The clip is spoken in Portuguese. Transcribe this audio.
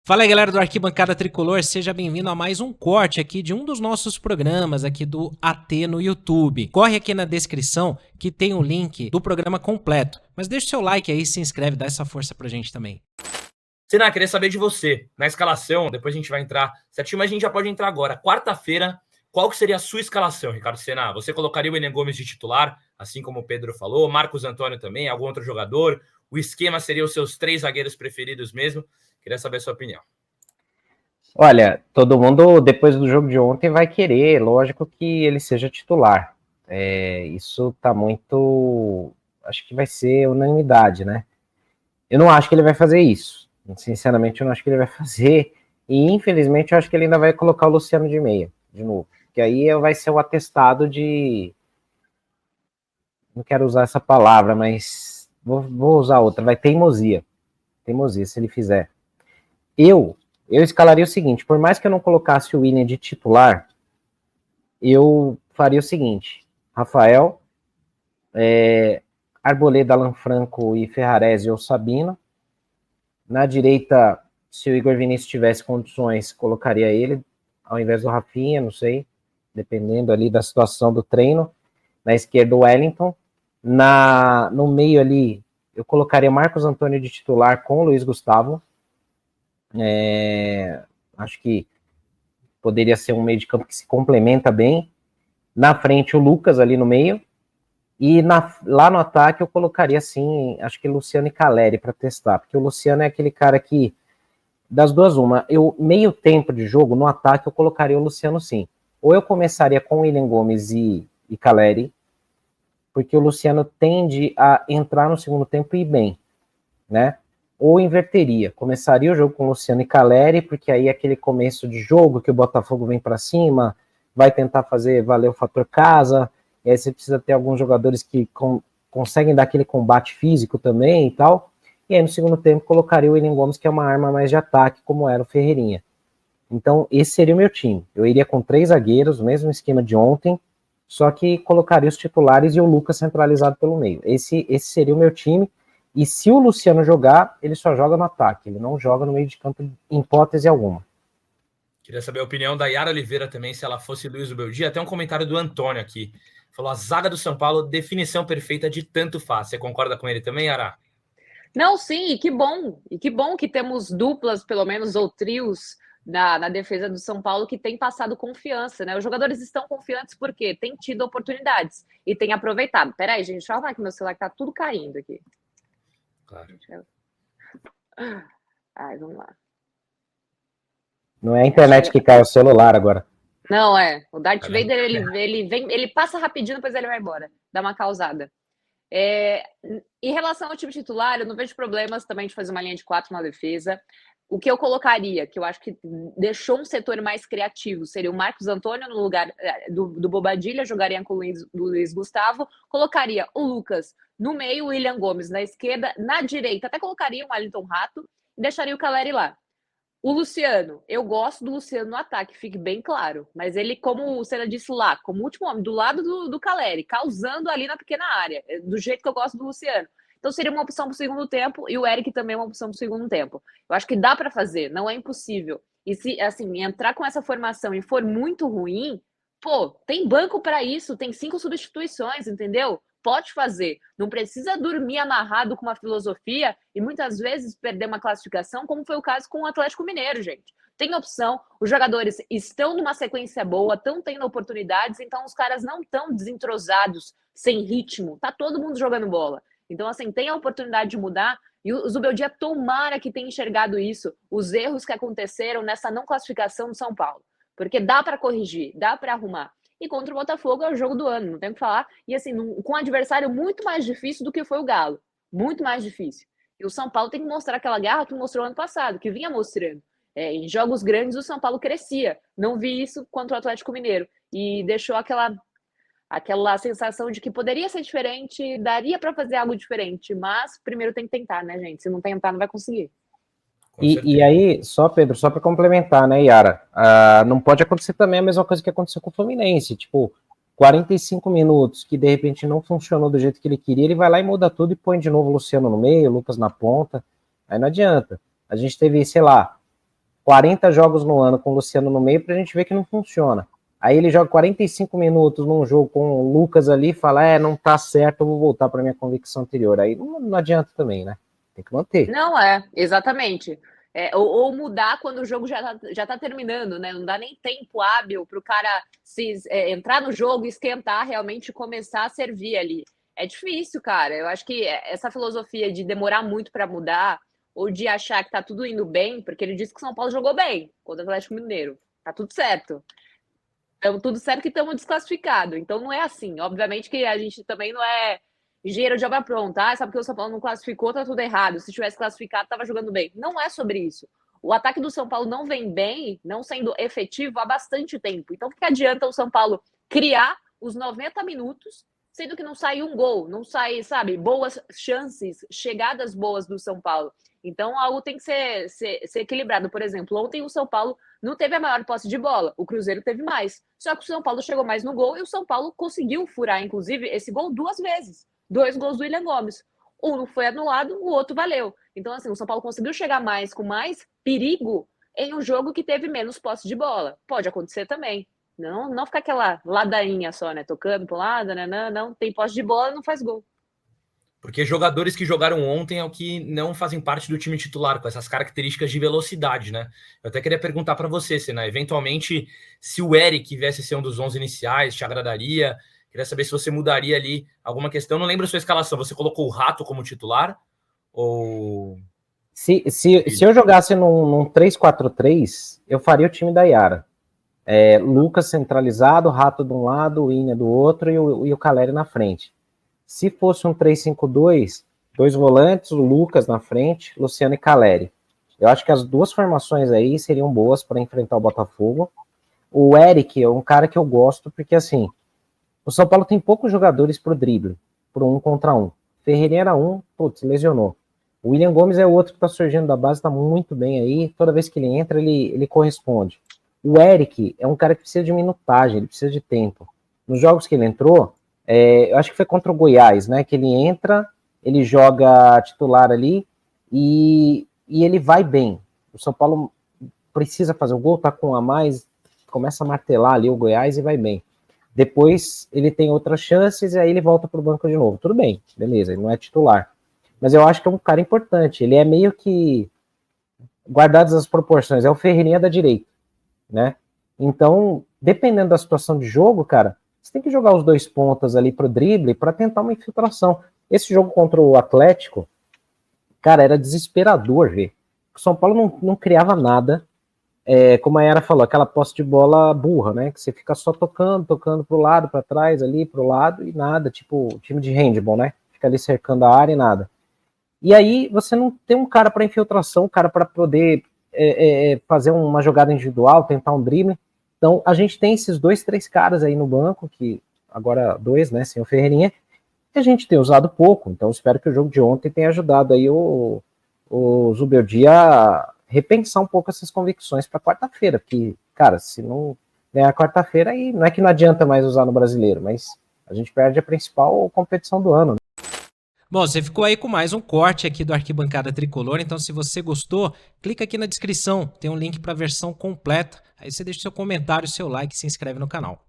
Fala aí, galera do Arquibancada Tricolor, seja bem-vindo a mais um corte aqui de um dos nossos programas aqui do AT no YouTube. Corre aqui na descrição que tem o link do programa completo, mas deixa o seu like aí, se inscreve, dá essa força pra gente também. Sená, queria saber de você, na escalação, depois a gente vai entrar certinho, mas a gente já pode entrar agora. Quarta-feira, qual que seria a sua escalação, Ricardo Sená? Você colocaria o William Gomes de titular, assim como o Pedro falou, Marcos Antônio também, algum outro jogador? O esquema seria os seus 3 zagueiros preferidos mesmo? Queria saber a sua opinião. Olha, todo mundo, depois do jogo de ontem, vai querer, lógico, que ele seja titular. Isso tá muito... Acho que vai ser unanimidade, né? Eu não acho que ele vai fazer isso. Sinceramente, eu não acho que ele vai fazer. E, infelizmente, eu acho que ele ainda vai colocar o Luciano de meia, de novo. Porque aí vai ser o atestado de... Não quero usar essa palavra, mas vou usar outra. Vai teimosia. Teimosia, se ele fizer. Eu escalaria o seguinte, por mais que eu não colocasse o William de titular, eu faria o seguinte, Rafael, Arboleda, Alan Franco e Ferrarese ou Sabino. Na direita, se o Igor Vinícius tivesse condições, colocaria ele, ao invés do Rafinha, não sei, dependendo ali da situação do treino. Na esquerda, o Wellington. No meio ali, eu colocaria Marcos Antônio de titular com o Luiz Gustavo. Acho que poderia ser um meio de campo que se complementa bem. Na frente, o Lucas ali no meio. E lá no ataque eu colocaria, assim, acho que Luciano e Caleri para testar. Porque o Luciano é aquele cara que, das duas uma, meio tempo de jogo, no ataque eu colocaria o Luciano sim. Ou eu começaria com William Gomes e Caleri, porque o Luciano tende a entrar no segundo tempo e ir bem, né? Ou inverteria, começaria o jogo com Luciano e Caleri, porque aí é aquele começo de jogo que o Botafogo vem para cima, vai tentar fazer valer o fator casa, e aí você precisa ter alguns jogadores que conseguem dar aquele combate físico também e tal, e aí no segundo tempo colocaria o William Gomes, que é uma arma mais de ataque, como era o Ferreirinha. Então esse seria o meu time, eu iria com 3 zagueiros, mesmo esquema de ontem, só que colocaria os titulares e o Lucas centralizado pelo meio. Esse seria o meu time. E se o Luciano jogar, ele só joga no ataque, ele não joga no meio de campo em hipótese alguma. Queria saber a opinião da Yara Oliveira também, se ela fosse Luiz do Beldia. Até um comentário do Antônio aqui. Falou, a zaga do São Paulo, definição perfeita de tanto faz. Você concorda com ele também, Yara? Não, sim, e que bom. E que bom que temos duplas, pelo menos, ou trios na defesa do São Paulo que tem passado confiança, né? Os jogadores estão confiantes porque têm tido oportunidades e têm aproveitado. Peraí, gente, deixa eu arrumar aqui meu celular que tá tudo caindo aqui. Claro. Ai, vamos lá. Não é a internet que cai, é o celular agora. Não, o Darth Vader, ele passa rapidinho, depois ele vai embora. Dá uma causada. Em relação ao time titular, eu não vejo problemas também de fazer uma linha de 4 na defesa. O que eu colocaria, que eu acho que deixou um setor mais criativo, seria o Marcos Antônio no lugar do Bobadilha, jogaria com o Luiz Gustavo, colocaria o Lucas no meio, o William Gomes na esquerda, na direita até colocaria o Wellington Rato e deixaria o Caleri lá. O Luciano, eu gosto do Luciano no ataque, fique bem claro. Mas ele, como o Senna disse lá, como último homem, do lado do Caleri, causando ali na pequena área, do jeito que eu gosto do Luciano. Então seria uma opção para o segundo tempo, e o Eric também é uma opção para o segundo tempo. Eu acho que dá para fazer, não é impossível. E se, assim, entrar com essa formação e for muito ruim, pô, tem banco para isso, tem 5 substituições, entendeu? Pode fazer. Não precisa dormir amarrado com uma filosofia e muitas vezes perder uma classificação, como foi o caso com o Atlético Mineiro, gente. Tem opção, os jogadores estão numa sequência boa, estão tendo oportunidades, então os caras não estão desentrosados, sem ritmo. Tá todo mundo jogando bola. Então, assim, tem a oportunidade de mudar. E o Zubeldia tomara que tenha enxergado isso, os erros que aconteceram nessa não classificação do São Paulo. Porque dá para corrigir, dá para arrumar. E contra o Botafogo é o jogo do ano, não tem o que falar. E assim, com um adversário muito mais difícil do que foi o Galo. Muito mais difícil. E o São Paulo tem que mostrar aquela garra que mostrou ano passado, que vinha mostrando. Em jogos grandes o São Paulo crescia. Não vi isso contra o Atlético Mineiro. E deixou aquela sensação de que poderia ser diferente, daria para fazer algo diferente. Mas primeiro tem que tentar, né, gente? Se não tentar, não vai conseguir. E aí, Pedro, só para complementar, né, Yara? Não pode acontecer também a mesma coisa que aconteceu com o Fluminense. Tipo, 45 minutos que de repente não funcionou do jeito que ele queria, ele vai lá e muda tudo e põe de novo o Luciano no meio, o Lucas na ponta. Aí não adianta. A gente teve, sei lá, 40 jogos no ano com o Luciano no meio pra gente ver que não funciona. Aí ele joga 45 minutos num jogo com o Lucas ali e fala, não tá certo, eu vou voltar pra minha convicção anterior. Aí não adianta também, né? Tem que manter. Não, exatamente. Ou mudar quando o jogo já tá terminando, né? Não dá nem tempo hábil para o cara entrar no jogo, esquentar realmente e começar a servir ali. É difícil, cara. Eu acho que essa filosofia de demorar muito para mudar ou de achar que tá tudo indo bem, porque ele disse que o São Paulo jogou bem contra o Atlético Mineiro. Tá tudo certo. Então, tudo certo que estamos desclassificados. Então, não é assim. Obviamente que a gente também não é engenheiro de obra pronta. Sabe que o São Paulo não classificou, tá tudo errado. Se tivesse classificado, estava jogando bem. Não é sobre isso. O ataque do São Paulo não vem bem, não sendo efetivo há bastante tempo. Então, o que adianta o São Paulo criar os 90 minutos, sendo que não sai um gol, não sai, sabe, boas chances, chegadas boas do São Paulo. Então, algo tem que ser equilibrado. Por exemplo, ontem o São Paulo não teve a maior posse de bola, o Cruzeiro teve mais. Só que o São Paulo chegou mais no gol e o São Paulo conseguiu furar, inclusive, esse gol 2 vezes. 2 gols do William Gomes. Um não foi anulado, o outro valeu. Então, assim, o São Paulo conseguiu chegar mais, com mais perigo, em um jogo que teve menos posse de bola. Pode acontecer também. Não ficar aquela ladainha só, né? Tocando pro lado, né? Não tem posse de bola, não faz gol. Porque jogadores que jogaram ontem é o que não fazem parte do time titular, com essas características de velocidade, né? Eu até queria perguntar para você, Senna, eventualmente, se o Eric viesse a ser um dos 11 iniciais, te agradaria? Queria saber se você mudaria ali alguma questão. Não lembro a sua escalação, você colocou o Rato como titular? Ou... Se eu jogasse num 3-4-3, eu faria o time da Yara. Lucas centralizado, Rato de um lado, o Inha do outro e o Caleri na frente. Se fosse um 3-5-2, 2 volantes, o Lucas na frente, Luciano e Caleri. Eu acho que as duas formações aí seriam boas para enfrentar o Botafogo. O Eric é um cara que eu gosto, porque assim, o São Paulo tem poucos jogadores pro drible, pro 1 contra 1. Ferreirinha era lesionou. O William Gomes é outro que tá surgindo da base, tá muito bem aí, toda vez que ele entra, ele corresponde. O Eric é um cara que precisa de minutagem, ele precisa de tempo. Nos jogos que ele entrou, eu acho que foi contra o Goiás, né, que ele entra, ele joga titular ali, e ele vai bem. O São Paulo precisa fazer o gol, tá com um a mais, começa a martelar ali o Goiás e vai bem. Depois ele tem outras chances e aí ele volta pro banco de novo. Tudo bem, beleza, ele não é titular. Mas eu acho que é um cara importante, ele é meio que, guardadas as proporções, é o Ferreirinha da direita, né? Então, dependendo da situação de jogo, cara, você tem que jogar os 2 pontas ali pro drible para tentar uma infiltração. Esse jogo contra o Atlético, cara, era desesperador ver. O São Paulo não criava nada, como a Yara falou, aquela posse de bola burra, né? Que você fica só tocando pro lado, para trás, ali, pro lado e nada, tipo time de handball, né? Fica ali cercando a área e nada. E aí você não tem um cara para infiltração, um cara para poder fazer uma jogada individual, tentar um drible. Então a gente tem esses 2, 3 caras aí no banco, que agora 2, né, sem o Ferreirinha, que a gente tem usado pouco. Então espero que o jogo de ontem tenha ajudado aí o Zubeldia a repensar um pouco essas convicções para quarta-feira, porque, cara, se não ganhar quarta-feira, aí não é que não adianta mais usar no Brasileiro, mas a gente perde a principal competição do ano, né? Bom, você ficou aí com mais um corte aqui do Arquibancada Tricolor, então se você gostou, clica aqui na descrição, tem um link para a versão completa, aí você deixa seu comentário, seu like e se inscreve no canal.